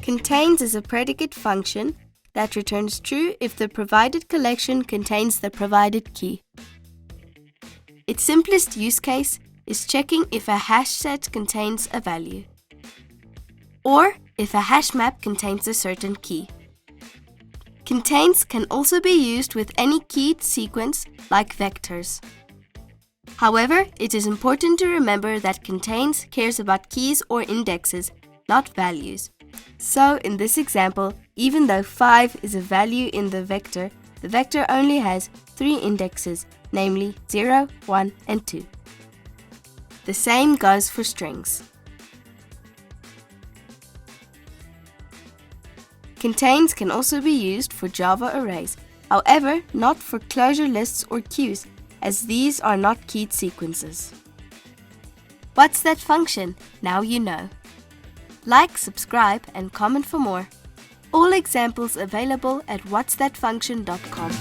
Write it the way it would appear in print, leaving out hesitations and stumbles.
Contains is a predicate function that returns true if the provided collection contains the provided key. Its simplest use case is checking if a hash set contains a value, or if a hash map contains a certain key. Contains can also be used with any keyed sequence like vectors. However, it is important to remember that contains cares about keys or indexes, not values. So, in this example, even though 5 is a value in the vector only has 3 indexes, namely 0, 1, and 2. The same goes for strings. Contains can also be used for Java arrays, however, not for closure lists or queues, as these are not keyed sequences. What's that function? Now you know. Like, subscribe, and comment for more. All examples available at whatsthatfunction.com.